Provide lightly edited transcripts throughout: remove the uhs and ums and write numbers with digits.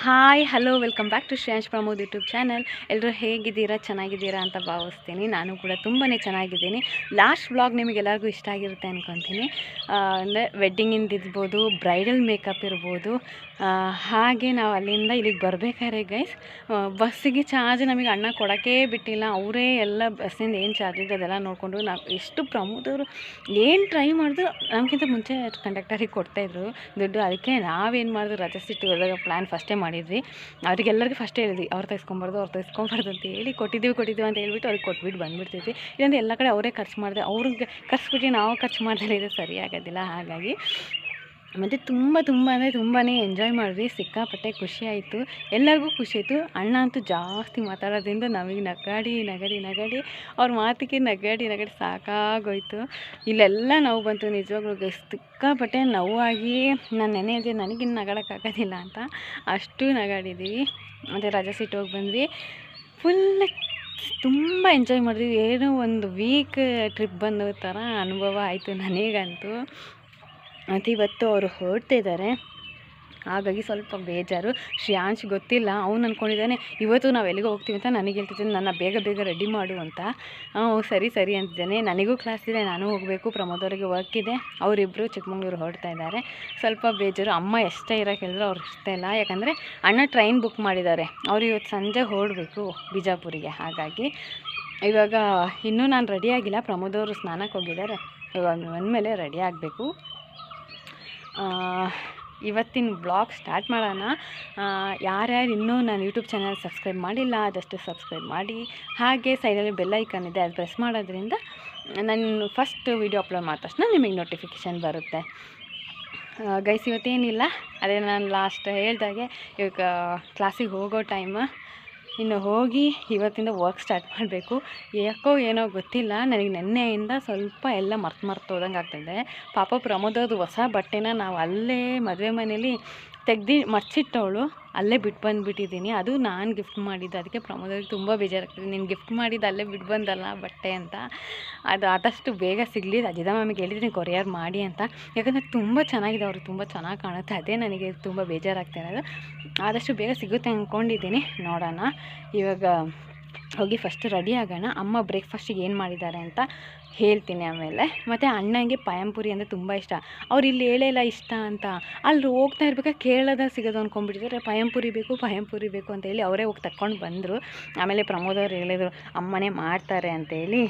Hi hello welcome back to Shreyansh Pramod YouTube channel. ಎಲ್ಲರೂ ಹೇಗಿದ್ದೀರಾ, ಚೆನ್ನಾಗಿದ್ದೀರಾ ಅಂತ ಭಾವಿಸ್ತೀನಿ. ನಾನು ಕೂಡ ತುಂಬಾ ಚೆನ್ನಾಗಿದ್ದೀನಿ. ಲಾಸ್ಟ್ ವ್ಲಾಗ್ ನಿಮಗೆಲ್ಲರಿಗೂ ಇಷ್ಟ ಆಗಿರುತ್ತೆ ಅಂದ್ಕೊತೀನಿ. ಅಂದರೆ ವೆಡ್ಡಿಂಗಿಂದ ಇರ್ಬೋದು, ಬ್ರೈಡಲ್ ಮೇಕಪ್ ಇರ್ಬೋದು. ಹಾಗೆ ನಾವು ಅಲ್ಲಿಂದ ಇಲ್ಲಿಗೆ ಬರಬೇಕಾದ್ರೆ ಗೈಸ್ ಬಸ್ಸಿಗೆ ಚಾರ್ಜ್ ನಮಗೆ ಅಣ್ಣ ಕೊಡೋಕ್ಕೆ ಬಿಟ್ಟಿಲ್ಲ. ಅವರೇ ಎಲ್ಲ ಬಸ್ಸಿಂದ ಏನು ಚಾರ್ಜ್ ಇದೆ ಅದೆಲ್ಲ ನೋಡಿಕೊಂಡು ನಾವು ಎಷ್ಟು ಪ್ರಮೋದವರು ಏನು ಟ್ರೈ ಮಾಡಿದ್ರು ನಮಗಿಂತ ಮುಂಚೆ ಕಂಡಕ್ಟರಿಗೆ ಕೊಡ್ತಾಯಿದ್ರು ದುಡ್ಡು. ಅದಕ್ಕೆ ನಾವೇನು ಮಾಡಿದ್ರು ರಜೆ ಸಿಟ್ಟು ಹೋದಾಗ ಪ್ಲ್ಯಾನ್ ಫಸ್ಟೇ ಮಾಡಿದ್ವಿ. ಅವರಿಗೆಲ್ಲರಿಗೂ ಫಸ್ಟೇ ಹೇಳಿದ್ವಿ, ಅವ್ರು ತೆಗೆಸ್ಕೊಂಬಾರ್ದು ಅಂತ ಹೇಳಿ ಕೊಟ್ಟಿದ್ದೀವಿ ಅಂತ ಹೇಳ್ಬಿಟ್ಟು ಅವ್ರಿಗೆ ಕೊಟ್ಬಿಟ್ಟು ಬಂದುಬಿಡ್ತಿದ್ವಿ. ಇಲ್ಲಾಂದರೆ ಎಲ್ಲ ಕಡೆ ಅವರೇ ಖರ್ಚು ಮಾಡಿದೆ, ಅವ್ರಿಗೆ ಖರ್ಚುಬಿಟ್ಟು ನಾವು ಖರ್ಚು ಮಾಡ್ದಲೇ ಇದು ಸರಿ ಆಗೋದಿಲ್ಲ. ಹಾಗಾಗಿ ಮತ್ತು ತುಂಬ ಅಂದರೆ ತುಂಬಾ ಎಂಜಾಯ್ ಮಾಡಿದ್ವಿ. ಸಿಕ್ಕಾಪಟ್ಟೆ ಖುಷಿ ಆಯಿತು, ಎಲ್ಲರಿಗೂ ಖುಷಿ ಆಯಿತು. ಅಣ್ಣ ಅಂತೂ ಜಾಸ್ತಿ ಮಾತಾಡೋದ್ರಿಂದ ನಮಗೆ ನಗಾಡಿ ಅವ್ರ ಮಾತಿಗೆ ನಗಾಡಿ ಸಾಕಾಗೋಯ್ತು. ಇಲ್ಲೆಲ್ಲ ನೋವು ಬಂತು ನಿಜವಾಗ್ಲೂ. ಸಿಕ್ಕಾಪಟ್ಟೆ ನೋವಾಗಿ ನಾನು ನೆನೆಯಿದೆ, ನನಗಿನ್ನು ನಗಾಡೋಕ್ಕಾಗೋದಿಲ್ಲ ಅಂತ ಅಷ್ಟು ನಗಾಡಿದ್ದೀವಿ. ಮತ್ತು ರಜೆ ಸಿಟ್ಟು ಹೋಗಿ ಬಂದ್ವಿ. ಫುಲ್ ತುಂಬ ಎಂಜಾಯ್ ಮಾಡಿದ್ವಿ. ಏನೋ ಒಂದು ವೀಕ್ ಟ್ರಿಪ್ ಬಂದೋ ಥರ ಅನುಭವ ಆಯಿತು ನನಗಂತೂ. ಮತ್ತು ಇವತ್ತು ಅವರು ಹೊರಡ್ತಿದ್ದಾರೆ, ಹಾಗಾಗಿ ಸ್ವಲ್ಪ ಬೇಜಾರು. ಶ್ರೇಯಾಂಶ್ ಗೊತ್ತಿಲ್ಲ, ಅವ್ನು ಅಂದ್ಕೊಂಡಿದ್ದಾನೆ ಇವತ್ತು ನಾವು ಎಲ್ಲಿಗೆ ಹೋಗ್ತೀವಿ ಅಂತ ನನಗೆ ಹೇಳ್ತಿದ್ದಾನೆ, ನನ್ನ ಬೇಗ ರೆಡಿ ಮಾಡು ಅಂತ. ಸರಿ ಅಂತಿದ್ದಾನೆ. ನನಗೂ ಕ್ಲಾಸ್ ಇದೆ, ನಾನು ಹೋಗಬೇಕು, ಪ್ರಮೋದ್ ಅವರಿಗೆ ವರ್ಕ್ ಇದೆ. ಅವರಿಬ್ಬರು ಚಿಕ್ಕಮಂಗ್ಳೂರು ಹೊರಡ್ತಾ ಇದ್ದಾರೆ. ಸ್ವಲ್ಪ ಬೇಜಾರು. ಅಮ್ಮ ಎಷ್ಟೇ ಇರೋಕೆ ಹೇಳಿದ್ರು ಅವ್ರು ಇಷ್ಟ ಇಲ್ಲ, ಯಾಕಂದರೆ ಅಣ್ಣ ಟ್ರೈನ್ ಬುಕ್ ಮಾಡಿದ್ದಾರೆ. ಅವ್ರು ಇವತ್ತು ಸಂಜೆ ಹೊರಡಬೇಕು ಬಿಜಾಪುರಿಗೆ. ಹಾಗಾಗಿ ಇವಾಗ ಇನ್ನೂ ನಾನು ರೆಡಿ ಆಗಿಲ್ಲ. ಪ್ರಮೋದ್ ಅವರು ಸ್ನಾನಕ್ಕೆ ಹೋಗಿದ್ದಾರೆ, ಇವಾಗ ಬಂದಮೇಲೆ ರೆಡಿ ಆಗಬೇಕು. ಇವತ್ತಿನ ಬ್ಲಾಗ್ ಸ್ಟಾರ್ಟ್ ಮಾಡೋಣ. ಯಾರ್ಯಾರು ಇನ್ನೂ ನಾನು ಯೂಟ್ಯೂಬ್ ಚಾನಲ್ ಸಬ್ಸ್ಕ್ರೈಬ್ ಮಾಡಿಲ್ಲ ಆದಷ್ಟು ಸಬ್ಸ್ಕ್ರೈಬ್ ಮಾಡಿ. ಹಾಗೆ ಸೈಡಲ್ಲಿ ಬೆಲ್ ಐಕಾನ್ ಇದೆ, ಅದು ಪ್ರೆಸ್ ಮಾಡೋದ್ರಿಂದ ನಾನು ಫಸ್ಟ್ ವೀಡಿಯೋ ಅಪ್ಲೋಡ್ ಮಾಡಿದ ತಕ್ಷಣ ನಿಮಗೆ ನೋಟಿಫಿಕೇಷನ್ ಬರುತ್ತೆ. ಗೈಸ್ ಇವತ್ತೇನಿಲ್ಲ, ಅದೇ ನಾನು ಲಾಸ್ಟ್ ಹೇಳ್ದಾಗೆ ಇವಾಗ ಕ್ಲಾಸಿಗೆ ಹೋಗೋ ಟೈಮ್. ಇನ್ನು ಹೋಗಿ ಇವತ್ತಿಂದ ವರ್ಕ್ ಸ್ಟಾರ್ಟ್ ಮಾಡಬೇಕು. ಯಾಕೋ ಏನೋ ಗೊತ್ತಿಲ್ಲ, ನನಗೆ ನೆನ್ನೆಯಿಂದ ಸ್ವಲ್ಪ ಎಲ್ಲ ಮರ್ತೋದಂಗೆ ಆಗ್ತಾಯಿದೆ. ಪಾಪ ಪ್ರಮೋದದು ಹೊಸ ಬಟ್ಟೆನ ನಾವು ಅಲ್ಲೇ ಮದುವೆ ಮನೇಲಿ ಮರ್ಚಿಟ್ಟವಳು ಅಲ್ಲೇ ಬಿಟ್ಟು ಬಂದುಬಿಟ್ಟಿದ್ದೀನಿ. ಅದು ನಾನು ಗಿಫ್ಟ್ ಮಾಡಿದ್ದು. ಅದಕ್ಕೆ ಪ್ರಮೋದವ್ರಿಗೆ ತುಂಬ ಬೇಜಾರಾಗ್ತದೆ, ನೀನು ಗಿಫ್ಟ್ ಮಾಡಿದ್ದು ಅಲ್ಲೇ ಬಿಟ್ಟು ಬಂದಲ್ಲ ಬಟ್ಟೆ ಅಂತ. ಅದು ಆದಷ್ಟು ಬೇಗ ಸಿಗಲಿ. ಅಜಿತಾ ಮ್ಯಾಮಿಗೆ ಹೇಳಿದ್ದೀನಿ ಕೊರಿಯರ್ ಮಾಡಿ ಅಂತ, ಯಾಕಂದರೆ ತುಂಬ ಚೆನ್ನಾಗಿದೆ, ಅವರು ತುಂಬ ಚೆನ್ನಾಗಿ ಕಾಣುತ್ತೆ. ಅದೇ ನನಗೆ ತುಂಬ ಬೇಜಾರಾಗ್ತಾ ಇರೋದು. ಆದಷ್ಟು ಬೇಗ ಸಿಗುತ್ತೆ ಅಂದ್ಕೊಂಡಿದ್ದೀನಿ, ನೋಡೋಣ. ಇವಾಗ ಹೋಗಿ ಫಸ್ಟ್ ರೆಡಿ ಆಗೋಣ. ಅಮ್ಮ ಬ್ರೇಕ್ಫಾಸ್ಟಿಗೆ ಏನು ಮಾಡಿದ್ದಾರೆ ಅಂತ ಹೇಳ್ತೀನಿ ಆಮೇಲೆ. ಮತ್ತು ಅಣ್ಣಂಗೆ ಪಾಯಂಪುರಿ ಅಂದರೆ ತುಂಬ ಇಷ್ಟ. ಅವ್ರು ಇಲ್ಲಿ ಹೇಳೇಲ್ಲ ಇಷ್ಟ ಅಂತ, ಅಲ್ಲಿ ಹೋಗ್ತಾ ಇರ್ಬೇಕಾದ್ರೆ ಕೇರಳದಾಗ ಸಿಗೋದು ಅಂದ್ಕೊಂಡ್ಬಿಟ್ಟಿದ್ದಾರೆ. ಪಾಯಂಪುರಿ ಬೇಕು ಅಂತ ಹೇಳಿ ಅವರೇ ಹೋಗಿ ತಕ್ಕೊಂಡು ಬಂದರು. ಆಮೇಲೆ ಪ್ರಮೋದ್ ಅವ್ರು ಹೇಳಿದರು ಅಮ್ಮನೇ ಮಾಡ್ತಾರೆ ಅಂತೇಳಿ.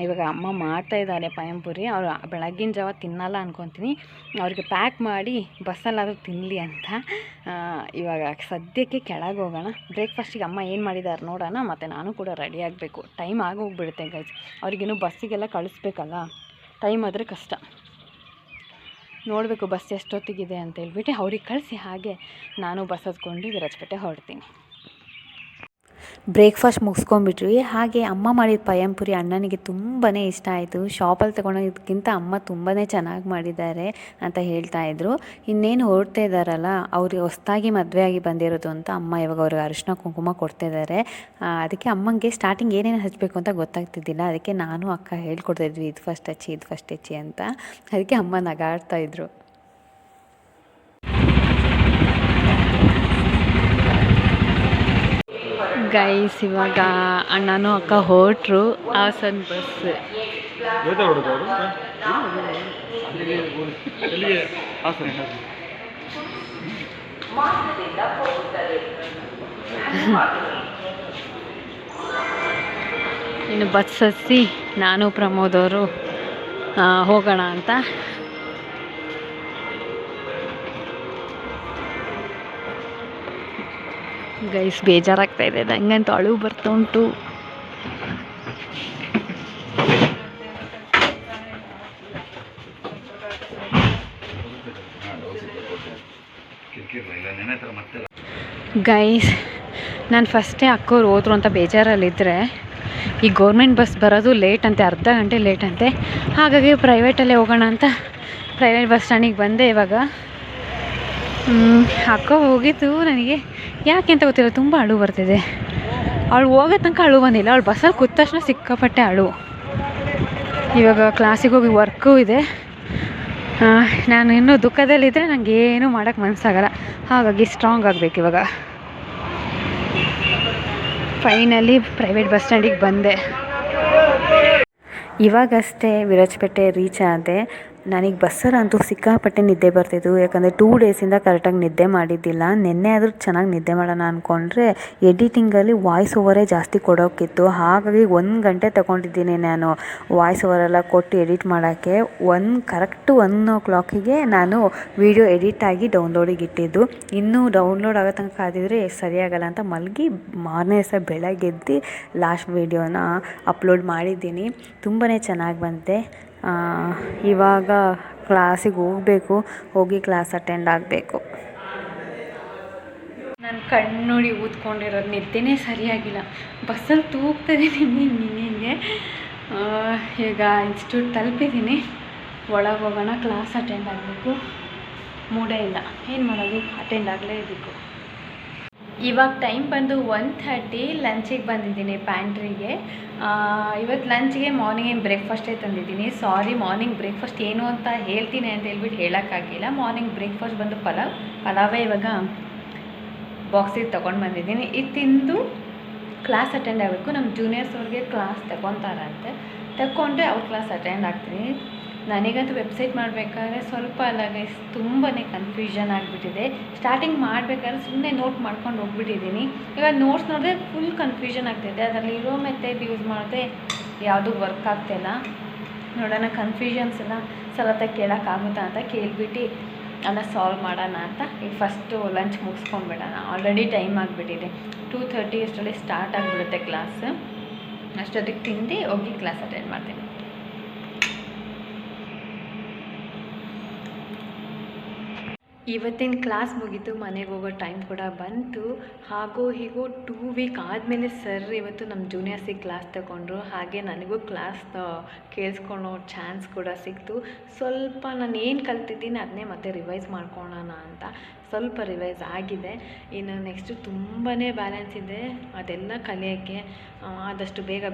ಇವಾಗ ಅಮ್ಮ ಮಾಡ್ತಾಯಿದ್ದಾರೆ ಪಾಯಂಪುರಿ. ಅವರು ಬೆಳಗ್ಗಿನ ಜಾವ ತಿನ್ನಲ್ಲ ಅಂದ್ಕೊತೀನಿ, ಅವ್ರಿಗೆ ಪ್ಯಾಕ್ ಮಾಡಿ ಬಸ್ಸಲ್ಲಾದರೂ ತಿನ್ನಲಿ ಅಂತ. ಇವಾಗ ಸದ್ಯಕ್ಕೆ ಕೆಳಗೆ ಹೋಗೋಣ. ಬ್ರೇಕ್ಫಾಸ್ಟಿಗೆ ಅಮ್ಮ ಏನು ಮಾಡಿದ್ದಾರೆ ನೋಡೋಣ. ಮತ್ತು ನಾನು ಕೂಡ ರೆಡಿ ಆಗಬೇಕು, ಟೈಮ್ ಆಗೋಗ್ಬಿಡುತ್ತೆ ಗೈಸ್. ಅವ್ರಿಗೇನು ಬಸ್ಸಿಗೆಲ್ಲ ಕಳಿಸ್ಬೇಕಲ್ಲ, ಟೈಮ್ ಆದರೆ ಕಷ್ಟ. ನೋಡಬೇಕು ಬಸ್ ಎಷ್ಟೊತ್ತಿಗಿದೆ ಅಂತ ಹೇಳ್ಬಿಟ್ಟು ಅವ್ರಿಗೆ ಕಳಿಸಿ, ಹಾಗೆ ನಾನು ಬಸ್ ಹತ್ಕೊಂಡು ವಿರಾಜಪೇಟೆ ಹೊರಡ್ತೀನಿ. ಬ್ರೇಕ್ಫಾಸ್ಟ್ ಮುಗಿಸ್ಕೊಂಡ್ಬಿಟ್ವಿ. ಹಾಗೆ ಅಮ್ಮ ಮಾಡಿದ ಪಾಯಂಪುರಿ ಅಣ್ಣನಿಗೆ ತುಂಬಾ ಇಷ್ಟ ಆಯಿತು. ಶಾಪಲ್ಲಿ ತೊಗೊಳೋದಕ್ಕಿಂತ ಅಮ್ಮ ತುಂಬಾ ಚೆನ್ನಾಗಿ ಮಾಡಿದ್ದಾರೆ ಅಂತ ಹೇಳ್ತಾಯಿದ್ರು. ಇನ್ನೇನು ಹೊರಡ್ತಾ ಇದ್ದಾರಲ್ಲ, ಅವ್ರಿಗೆ ಹೊಸದಾಗಿ ಮದುವೆ ಆಗಿ ಬಂದಿರೋದು ಅಂತ ಅಮ್ಮ ಇವಾಗ ಅವ್ರಿಗೆ ಅರಿಶಿನ ಕುಂಕುಮ ಕೊಡ್ತಾಯಿದ್ದಾರೆ. ಅದಕ್ಕೆ ಅಮ್ಮಂಗೆ ಸ್ಟಾರ್ಟಿಂಗ್ ಏನೇನು ಹಚ್ಚಬೇಕು ಅಂತ ಗೊತ್ತಾಗ್ತಿದ್ದಿಲ್ಲ. ಅದಕ್ಕೆ ನಾನು ಅಕ್ಕ ಹೇಳ್ಕೊಡ್ತಾಯಿದ್ವಿ, ಇದು ಫಸ್ಟ್ ಹಚ್ಚಿ ಅಂತ. ಅದಕ್ಕೆ ಅಮ್ಮ ನಗಾಡ್ತಾಯಿದ್ರು. ಗೈಸ್ ಇವಾಗ ಅಣ್ಣನೂ ಅಕ್ಕ ಹೊರಟ್ರು. ಹಾಸನ್ ಬಸ್. ಇನ್ನು ಬಸ್ ಹತ್ತಿ ನಾನು ಪ್ರಮೋದ್ ಅವರು ಹೋಗೋಣ ಅಂತ. ಗೈಸ್ ಬೇಜಾರಾಗ್ತಾ ಇದೆ, ನಂಗಂತೂ ಅಳು ಬರ್ತಾ ಉಂಟು. ಗೈಸ್ ನಾನು ಫಸ್ಟೇ ಅಕ್ಕೋರು ಹೋದ್ರು ಅಂತ ಬೇಜಾರಲ್ಲಿದ್ದರೆ, ಈ ಗೌರ್ಮೆಂಟ್ ಬಸ್ ಬರೋದು ಲೇಟ್ ಅಂತೆ, ಅರ್ಧ ಗಂಟೆ ಲೇಟ್ ಅಂತೆ. ಹಾಗಾಗಿ ಪ್ರೈವೇಟಲ್ಲೇ ಹೋಗೋಣ ಅಂತ ಪ್ರೈವೇಟ್ ಬಸ್ ಸ್ಟ್ಯಾಂಡಿಗೆ ಬಂದೆ. ಇವಾಗ ಅಕ್ಕ ಹೋಗಿದ್ದು ನನಗೆ ಯಾಕೆ ಅಂತ ಗೊತ್ತಿಲ್ಲ, ತುಂಬ ಅಳು ಬರ್ತಿದೆ. ಅವಳು ಹೋಗೋ ತನಕ ಅಳು ಬಂದಿಲ್ಲ, ಅವಳು ಬಸ್ಸಲ್ಲಿ ಕೂತ ತಕ್ಷಣ ಸಿಕ್ಕಾಪಟ್ಟೆ ಅಳು. ಇವಾಗ ಕ್ಲಾಸಿಗೆ ಹೋಗಿ ವರ್ಕು ಇದೆ. ನಾನು ಇನ್ನೂ ದುಃಖದಲ್ಲಿದ್ದರೆ ನನಗೆ ಏನೂ ಮಾಡೋಕ್ಕೆ ಮನಸ್ಸಾಗಲ್ಲ. ಹಾಗಾಗಿ ಸ್ಟ್ರಾಂಗ್ ಆಗಬೇಕು ಇವಾಗ. ಫೈನಲಿ ಪ್ರೈವೇಟ್ ಬಸ್ ಸ್ಟ್ಯಾಂಡಿಗೆ ಬಂದೆ. ಇವಾಗಷ್ಟೇ ವಿರಾಜಪೇಟೆ ರೀಚ್ ಆದೆ. ನನಗೆ ಬಸ್ಸಲ್ಲಂತೂ ಸಿಕ್ಕಾಪಟ್ಟೆ ನಿದ್ದೆ ಬರ್ತಿತ್ತು. ಯಾಕಂದರೆ 2 ಡೇಸಿಂದ ಕರೆಕ್ಟಾಗಿ ನಿದ್ದೆ ಮಾಡಿದ್ದಿಲ್ಲ. ನಿನ್ನೆ ಆದರೂ ಚೆನ್ನಾಗಿ ನಿದ್ದೆ ಮಾಡೋಣ ಅಂದ್ಕೊಂಡ್ರೆ ಎಡಿಟಿಂಗಲ್ಲಿ ವಾಯ್ಸ್ ಓವರೇ ಜಾಸ್ತಿ ಕೊಡೋಕ್ಕಿತ್ತು. ಹಾಗಾಗಿ 1 ಗಂಟೆ ತಗೊಂಡಿದ್ದೀನಿ ನಾನು ವಾಯ್ಸ್ ಓವರೆಲ್ಲ ಕೊಟ್ಟು ಎಡಿಟ್ ಮಾಡೋಕ್ಕೆ. ಕರೆಕ್ಟು 1 o'clockಗೆ ನಾನು ವೀಡಿಯೋ ಎಡಿಟ್ ಆಗಿ ಡೌನ್ಲೋಡಿಗೆ ಇಟ್ಟಿದ್ದು. ಇನ್ನೂ ಡೌನ್ಲೋಡ್ ಆಗೋ ತನಕ ಕಾದಿದ್ರೆ ಸರಿಯಾಗಲ್ಲ ಅಂತ ಮಲಗಿ ಮಾರನೇ ದಿವಸ ಬೆಳಗ್ಗೆದ್ದು ಲಾಸ್ಟ್ ವೀಡಿಯೋನ ಅಪ್ಲೋಡ್ ಮಾಡಿದ್ದೀನಿ. ತುಂಬಾ ಚೆನ್ನಾಗಿ ಬಂದಿದೆ. ಇವಾಗ ಕ್ಲಾಸಿಗೆ ಹೋಗಿ ಕ್ಲಾಸ್ ಅಟೆಂಡ್ ಆಗಬೇಕು. ನಾನು ಕಣ್ಣು ನೋಡಿ ಊದ್ಕೊಂಡಿರೋದು, ನಿದ್ದೆನೇ ಸರಿಯಾಗಿಲ್ಲ. ಬಸ್ಸಲ್ಲಿ ತೂಗ್ತಾಯಿದ್ದೀನಿ ಹಿಂಗೆ. ಈಗ ಇನ್ಸ್ಟಿಟ್ಯೂಟ್ ತಲುಪಿದ್ದೀನಿ. ಒಳಗೆ ಹೋಗೋಣ, ಕ್ಲಾಸ್ ಅಟೆಂಡ್ ಆಗಬೇಕು. ಮೂಡೇ ಇಲ್ಲ, ಏನು ಮಾಡೋದು, ಅಟೆಂಡ್ ಆಗಲೇಬೇಕು. ಇವಾಗ ಟೈಮ್ ಬಂದು 1:30. ಲಂಚಿಗೆ ಬಂದಿದ್ದೀನಿ ಪ್ಯಾಂಟ್ರಿಗೆ. ಇವತ್ತು ಲಂಚ್ಗೆ ಮಾರ್ನಿಂಗ್ ಏನು ಬ್ರೇಕ್ಫಾಸ್ಟೇ ತಂದಿದ್ದೀನಿ. ಸಾರಿ, ಮಾರ್ನಿಂಗ್ ಬ್ರೇಕ್ಫಾಸ್ಟ್ ಏನು ಅಂತ ಹೇಳ್ತೀನಿ ಅಂತ ಹೇಳ್ಬಿಟ್ಟು ಹೇಳೋಕ್ಕಾಗಿಲ್ಲ. ಮಾರ್ನಿಂಗ್ ಬ್ರೇಕ್ಫಾಸ್ಟ್ ಬಂದು ಪಲಾವೇ ಇವಾಗ ಬಾಕ್ಸಿಗೆ ತೊಗೊಂಡು ಬಂದಿದ್ದೀನಿ. ಇದು ತಿಂದು ಕ್ಲಾಸ್ ಅಟೆಂಡ್ ಆಗಬೇಕು. ನಮ್ಮ ಜೂನಿಯರ್ಸ್ ಅವ್ರಿಗೆ ಕ್ಲಾಸ್ ತಗೊತಾರಂತೆ. ತಗೊಂಡ್ರೆ ಅವ್ರ ಕ್ಲಾಸ್ ಅಟೆಂಡ್ ಆಗ್ತೀನಿ. ನನಗಂತೂ ವೆಬ್ಸೈಟ್ ಮಾಡಬೇಕಾದ್ರೆ ಸ್ವಲ್ಪ ಅಲ್ಲ ಗೈಸ್, ತುಂಬಾ ಕನ್ಫ್ಯೂಷನ್ ಆಗಿಬಿಟ್ಟಿದೆ. ಸ್ಟಾರ್ಟಿಂಗ್ ಮಾಡಬೇಕಾದ್ರೆ ಸುಮ್ಮನೆ ನೋಟ್ ಮಾಡ್ಕೊಂಡು ಹೋಗ್ಬಿಟ್ಟಿದ್ದೀನಿ. ಇವಾಗ ನೋಟ್ಸ್ ನೋಡಿದ್ರೆ ಫುಲ್ ಕನ್ಫ್ಯೂಷನ್ ಆಗ್ತಿದೆ. ಅದರಲ್ಲಿ ಇರೋ ಮೆಥಡ್ ಯೂಸ್ ಮಾಡಿದ್ರೆ ಯಾವುದೂ ವರ್ಕ್ ಆಗ್ತಾಯಿಲ್ಲ. ನೋಡೋಣ, ಕನ್ಫ್ಯೂಷನ್ಸ್ ಎಲ್ಲ ಸಲತ ಕೇಳೋಕ್ಕಾಗುತ್ತಾ ಅಂತ ಕೇಳಿಬಿಟ್ಟು ಅದನ್ನ ಸಾಲ್ವ್ ಮಾಡೋಣ ಅಂತ. ಈಗ ಫಸ್ಟು ಲಂಚ್ ಮುಗಿಸ್ಕೊಂಡ್ಬಿಡೋಣ. ಆಲ್ರೆಡಿ ಟೈಮ್ ಆಗಿಬಿಟ್ಟಿದೆ. 2:30 ಅಷ್ಟರಲ್ಲಿ ಸ್ಟಾರ್ಟ್ ಆಗಿಬಿಡುತ್ತೆ ಕ್ಲಾಸ್. ಅಷ್ಟೊತ್ತಿಗೆ ತಿಂದು ಹೋಗಿ ಕ್ಲಾಸ್ ಅಟೆಂಡ್ ಮಾಡ್ತೀನಿ. ಇವತ್ತಿನ ಕ್ಲಾಸ್ ಮುಗೀತು, ಮನೆಗೆ ಹೋಗೋ ಟೈಮ್ ಕೂಡ ಬಂತು. ಹಾಗೂ ಹೀಗೂ 2 ವೀಕ್ ಆದಮೇಲೆ ಸರ್ ಇವತ್ತು ನಮ್ಮ ಜೂನಿಯರ್ಸಿಗೆ ಕ್ಲಾಸ್ ತಗೊಂಡ್ರು. ಹಾಗೆ ನನಗೂ ಕ್ಲಾಸ್ ಕೇಳಿಸ್ಕೊಳ್ಳೋ ಚಾನ್ಸ್ ಕೂಡ ಸಿಕ್ತು. ಸ್ವಲ್ಪ ನಾನು ಏನು ಕಲ್ತಿದ್ದೀನಿ ಅದನ್ನೇ ಮತ್ತೆ ರಿವೈಸ್ ಮಾಡ್ಕೊಳ್ಳೋಣ ಅಂತ ಸ್ವಲ್ಪ ರಿವೈಸ್ ಆಗಿದೆ. ಇನ್ನು ನೆಕ್ಸ್ಟು ತುಂಬಾ ಬ್ಯಾಲೆನ್ಸ್ ಇದೆ, ಅದೆಲ್ಲ ಕಲಿಯೋಕ್ಕೆ ಆದಷ್ಟು ಬೇಗ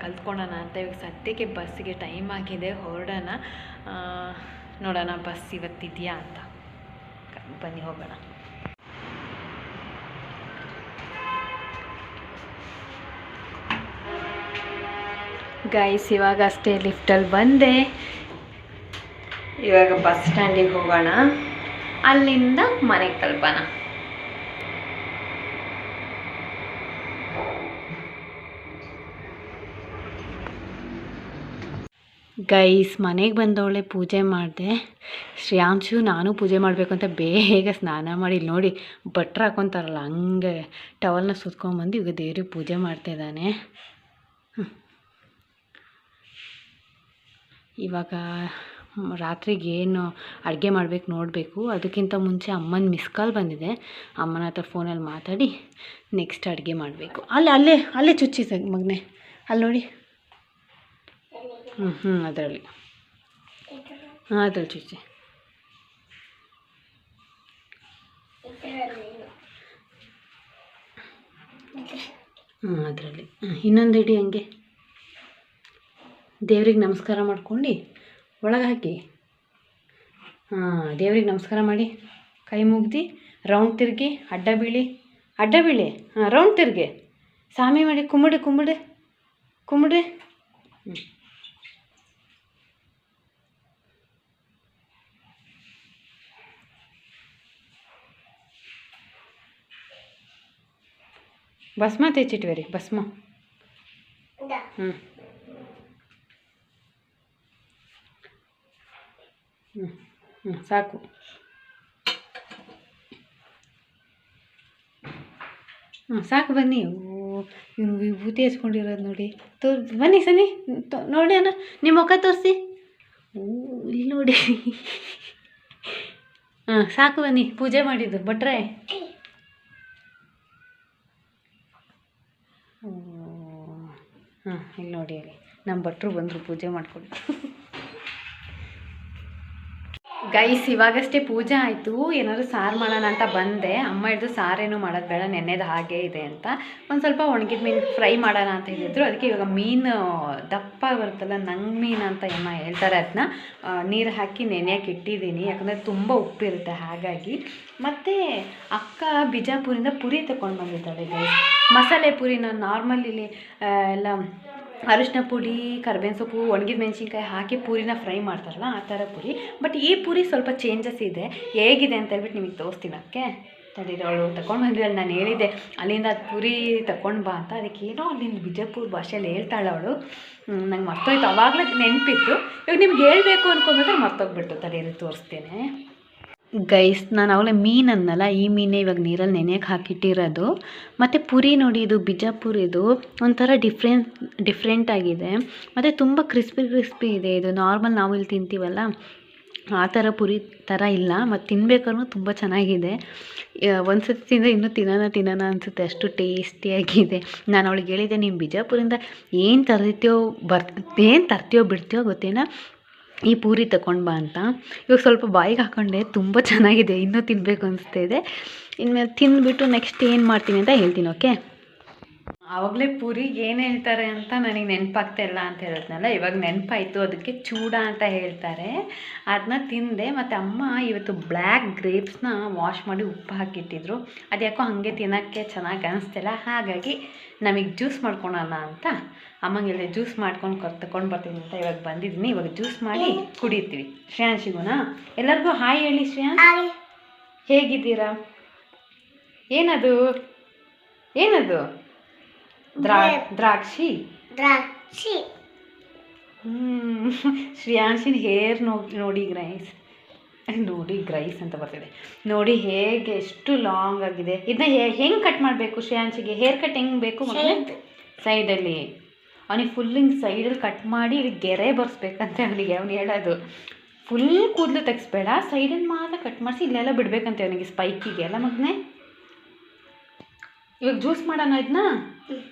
ಕಲ್ತ್ಕೊಳ್ಳೋಣ ಅಂತ. ಇವಾಗ ಸದ್ಯಕ್ಕೆ ಬಸ್ಸಿಗೆ ಟೈಮ್ ಆಗಿದೆ, ಹೊರಡೋಣ. ನೋಡೋಣ ಬಸ್ ಇವತ್ತಿದೆಯಾ ಅಂತ. ಬನ್ನಿ ಹೋಗೋಣ. ಗೈಸ್, ಇವಾಗ ಅಷ್ಟೇ ಲಿಫ್ಟಲ್ಲಿ ಬಂದೆ. ಇವಾಗ ಬಸ್ ಸ್ಟ್ಯಾಂಡಿಗೆ ಹೋಗೋಣ, ಅಲ್ಲಿಂದ ಮನೆಗೆ ತಲುಪೋಣ. ಗೈಸ್, ಮನೆಗೆ ಬಂದವಳೆ ಪೂಜೆ ಮಾಡಿದೆ. ಶ್ರೇಯಾಂಶು ನಾನು ಪೂಜೆ ಮಾಡಬೇಕು ಅಂತ ಬೇಗ ಸ್ನಾನ ಮಾಡಿ, ಇಲ್ಲಿ ನೋಡಿ ಭಟ್ರು ಹಾಕೊತಾರಲ್ಲ ಹಂಗೆ ಟವಲ್ನ ಸುತ್ಕೊಂಡ್ಬಂದು ಈಗ ದೇವ್ರಿಗೆ ಪೂಜೆ ಮಾಡ್ತಾಯಿದ್ದಾನೆ. ಇವಾಗ ರಾತ್ರಿಗೆ ಏನು ಅಡುಗೆ ಮಾಡಬೇಕು ನೋಡಬೇಕು. ಅದಕ್ಕಿಂತ ಮುಂಚೆ ಅಮ್ಮನ ಮಿಸ್ ಕಾಲ್ ಬಂದಿದೆ. ಅಮ್ಮನ ಹತ್ರ ಫೋನಲ್ಲಿ ಮಾತಾಡಿ ನೆಕ್ಸ್ಟ್ ಅಡುಗೆ ಮಾಡಬೇಕು. ಅಲ್ಲೇ ಚುಚ್ಚಿ ಮಗನೆ, ಅಲ್ಲಿ ನೋಡಿ. ಅದರಲ್ಲಿ ಅದ್ರಲ್ಲಿ ಚುಚ್ಚಿ. ಅದರಲ್ಲಿ ಇನ್ನೊಂದು ಇಡಿ ಹಂಗೆ ದೇವ್ರಿಗೆ ನಮಸ್ಕಾರ ಮಾಡ್ಕೊಂಡು ಒಳಗೆ ಹಾಕಿ. ದೇವ್ರಿಗೆ ನಮಸ್ಕಾರ ಮಾಡಿ ಕೈ ಮುಗ್ದು ರೌಂಡ್ ತಿರುಗಿ ಅಡ್ಡ ಬೀಳಿ. ರೌಂಡ್ ತಿರುಗಿ ಸಾಮಿ ಮಾಡಿ ಕುಂಬಿಡ್ರಿ. ಭಸ್ಮ ತೆಚ್ಚಿಟ್ವೇರಿ, ಭಸ್ಮ. ಸಾಕು. ಸಾಕು, ಬನ್ನಿ. ಇವನು ವಿಭೂತಿ ಹಚ್ಕೊಂಡಿರೋದು ನೋಡಿ. ಬನ್ನಿ ಸನಿ, ನೋಡಿ ಅಣ್ಣ, ನಿಮ್ಮ ಮುಖ ತೋರಿಸಿ. ಇಲ್ಲಿ ನೋಡಿ. ಸಾಕು, ಬನ್ನಿ. ಪೂಜೆ ಮಾಡಿದ್ದು ಭಟ್ರೆ. ಇಲ್ಲಿ ನೋಡಿ, ಅಲ್ಲಿ ನಮ್ಮ ಭಟ್ರು ಬಂದರು ಪೂಜೆ ಮಾಡಿಕೊಂಡು. ಗೈಸ್ ಇವಾಗಷ್ಟೇ ಪೂಜೆ ಆಯಿತು, ಏನಾದರೂ ಸಾರು ಮಾಡೋಣ ಅಂತ ಬಂದೆ. ಅಮ್ಮ ಹಿಡಿದು ಸಾರೇನು ಮಾಡೋದು ಬೇಡ, ನೆನ್ನೆದು ಹಾಗೆ ಇದೆ ಅಂತ ಒಂದು ಸ್ವಲ್ಪ ಒಣಗಿದ ಮೀನು ಫ್ರೈ ಮಾಡೋಣ ಅಂತ ಹೇಳಿದ್ರು. ಅದಕ್ಕೆ ಇವಾಗ ಮೀನು ದಪ್ಪ ಬರುತ್ತಲ್ಲ, ನಂಗೆ ಮೀನು ಅಂತ ಅಮ್ಮ ಹೇಳ್ತಾರೆ, ಅದನ್ನ ನೀರು ಹಾಕಿ ನೆನೆಯಕ್ಕೆ ಇಟ್ಟಿದ್ದೀನಿ. ಯಾಕಂದರೆ ತುಂಬ ಉಪ್ಪಿರುತ್ತೆ ಹಾಗಾಗಿ. ಮತ್ತು ಅಕ್ಕ ಬಿಜಾಪುರಿಂದ ಪುರಿ ತಗೊಂಡು ಬಂದಿದ್ದಾಳೆ ಗೈಸ್. ಮಸಾಲೆ ಪುರಿ ನಾನು ನಾರ್ಮಲ್ ಇಲ್ಲಿ ಎಲ್ಲ ಅರಿಶಿನ ಪುಡಿ, ಕರ್ಬೇವಿನ ಸೊಪ್ಪು, ಒಣಗಿದ ಮೆಣಸಿನ್ಕಾಯಿ ಹಾಕಿ ಪೂರಿನ ಫ್ರೈ ಮಾಡ್ತಾರಲ್ಲ ಆ ಥರ ಪುರಿ. ಬಟ್ ಈ ಪುರಿ ಸ್ವಲ್ಪ ಚೇಂಜಸ್ ಇದೆ. ಹೇಗಿದೆ ಅಂತ ಹೇಳ್ಬಿಟ್ಟು ನಿಮಗೆ ತೋರಿಸ್ತೀನಿ. ಅದಕ್ಕೆ ತಡೀರಿ, ಅವಳು ತಗೊಂಡು ಬಂದಿದ್ದಾಳೆ. ನಾನು ಹೇಳಿದ್ದೆ ಅಲ್ಲಿಂದ ಅದು ಪುರಿ ತಗೊಂಡು ಬಾ ಅಂತ. ಅದಕ್ಕೆ ಏನೋ ಅಲ್ಲಿಂದ ಬಿಜಾಪುರ ಭಾಷೆಯಲ್ಲಿ ಹೇಳ್ತಾಳೆ ಅವಳು. ನಂಗೆ ಮರ್ತೋಯ್ತು, ಅವಾಗಲೇ ನೆನಪಿತ್ತು. ಇವಾಗ ನಿಮ್ಗೆ ಹೇಳಬೇಕು ಅನ್ಕೊಬೇಕಾದ್ರೆ ಮರ್ತೋಗ್ಬಿಟ್ಟು. ತಡೀರಿ ತೋರಿಸ್ತೇನೆ ಗೈಸ್. ನಾನು ಅವಳೆ ಮೀನು ಅನ್ನಲ್ಲ, ಈ ಮೀನೇ ಇವಾಗ ನೀರಲ್ಲಿ ನೆನೆಯಕ್ಕೆ ಹಾಕಿಟ್ಟಿರೋದು. ಮತ್ತು ಪುರಿ ನೋಡಿ, ಇದು ಬಿಜಾಪುರ, ಇದು ಒಂಥರ ಡಿಫ್ರೆಂಟ್ ಆಗಿದೆ. ಮತ್ತು ತುಂಬ ಕ್ರಿಸ್ಪಿ ಇದೆ. ಇದು ನಾರ್ಮಲ್ ನಾವು ಇಲ್ಲಿ ತಿಂತೀವಲ್ಲ ಆ ಥರ ಪುರಿ ಥರ ಇಲ್ಲ. ಮತ್ತು ತಿನ್ಬೇಕಾದ್ರೂ ತುಂಬ ಚೆನ್ನಾಗಿದೆ. ಒಂದು ಸತಿ ತಿಂದರೆ ಇನ್ನೂ ತಿನ್ನೋಣ ಅನಿಸುತ್ತೆ, ಅಷ್ಟು ಟೇಸ್ಟಿಯಾಗಿದೆ. ನಾನು ಅವಳಿಗೆ ಹೇಳಿದ್ದೆ, ನೀವು ಬಿಜಾಪುರಿಂದ ಏನು ತರ್ತೀಯೋ ಬಿಡ್ತೀಯೋ ಗೊತ್ತೇನಾ, ಈ ಪೂರಿ ತಗೊಂಡು ಬಾ ಅಂತ. ಇವಾಗ ಸ್ವಲ್ಪ ಬಾಯಿಗೆ ಹಾಕ್ಕೊಂಡೆ, ತುಂಬ ಚೆನ್ನಾಗಿದೆ, ಇನ್ನೂ ತಿನ್ನಬೇಕು ಅನಿಸ್ತಾ ಇದೆ. ಇನ್ಮೇಲೆ ತಿಂದುಬಿಟ್ಟು ನೆಕ್ಸ್ಟ್ ಏನು ಮಾಡ್ತೀನಿ ಅಂತ ಹೇಳ್ತೀನಿ. ಓಕೆ, ಆವಾಗಲೇ ಪೂರಿಗೆ ಏನು ಹೇಳ್ತಾರೆ ಅಂತ ನನಗೆ ನೆನಪಾಗ್ತಾ ಇಲ್ಲ ಅಂತ ಹೇಳಿದ್ನಲ್ಲ, ಇವಾಗ ನೆನಪಾಯಿತು. ಅದಕ್ಕೆ ಚೂಡ ಅಂತ ಹೇಳ್ತಾರೆ. ಅದನ್ನ ತಿಂದೆ. ಮತ್ತು ಅಮ್ಮ ಇವತ್ತು ಬ್ಲ್ಯಾಕ್ ಗ್ರೇಪ್ಸ್ನ ವಾಶ್ ಮಾಡಿ ಉಪ್ಪು ಹಾಕಿಟ್ಟಿದ್ರು. ಅದು ಯಾಕೋ ಹಾಗೆ ತಿನ್ನೋಕ್ಕೆ ಚೆನ್ನಾಗಿ ಅನಿಸ್ತಿಲ್ಲ. ಹಾಗಾಗಿ ನಮಗೆ ಜ್ಯೂಸ್ ಮಾಡ್ಕೊಳೋಣ ಅಂತ ಅಮ್ಮಂಗೆ ಹೇಳಿದೆ, ಜ್ಯೂಸ್ ಮಾಡ್ಕೊಂಡು ತಗೊಂಡು ಬರ್ತೀನಿ ಅಂತ. ಇವಾಗ ಬಂದಿದ್ದೀನಿ, ಇವಾಗ ಜ್ಯೂಸ್ ಮಾಡಿ ಕುಡಿತೀವಿ. ಶ್ರೇಯಾನ್ಶಿಗುನಾ ಎಲ್ಲರಿಗೂ ಹಾಯ್ ಹೇಳಿ. ಶ್ರೇಯಾನ್ ಹೇಗಿದ್ದೀರಾ? ಏನದು ದ್ರಾಕ್ಷಿ. ಶ್ರೇಯಾನ್ಶಿನ ಹೇರ್ ನೋಡಿ ಗ್ರೈಸ್ ಅಂತ ಬರ್ತಿದೆ ನೋಡಿ, ಹೇಗೆ ಎಷ್ಟು ಲಾಂಗ್ ಆಗಿದೆ. ಇದನ್ನ ಹೆಂಗೆ ಕಟ್ ಮಾಡಬೇಕು ಶ್ರೇಯಾನ್ಶಿಗೆ? ಹೇರ್ ಕಟ್ ಹೆಂಗೆ ಬೇಕು ಮಕ್ಕಳೇ? ಸೈಡಲ್ಲಿ ಅವನಿಗೆ ಫುಲ್ ಹಿಂಗೆ ಸೈಡಲ್ಲಿ ಕಟ್ ಮಾಡಿ ಇಲ್ಲಿ ಗೆರೆ ಬರ್ಸ್ಬೇಕಂತೆ ಅವನಿಗೆ. ಅವ್ನು ಹೇಳೋದು ಫುಲ್ ಕೂದಲು ತೆಗಿಸ್ಬೇಡ, ಸೈಡಲ್ಲಿ ಮಾತ್ರ ಕಟ್ ಮಾಡಿಸಿ ಇಲ್ಲೆಲ್ಲ ಬಿಡಬೇಕಂತೆ ಅವನಿಗೆ, ಸ್ಪೈಕಿಗೆ ಎಲ್ಲ. ಮಗನೇ ಇವಾಗ ಜ್ಯೂಸ್ ಮಾಡೋಣ ಇದನ್ನ.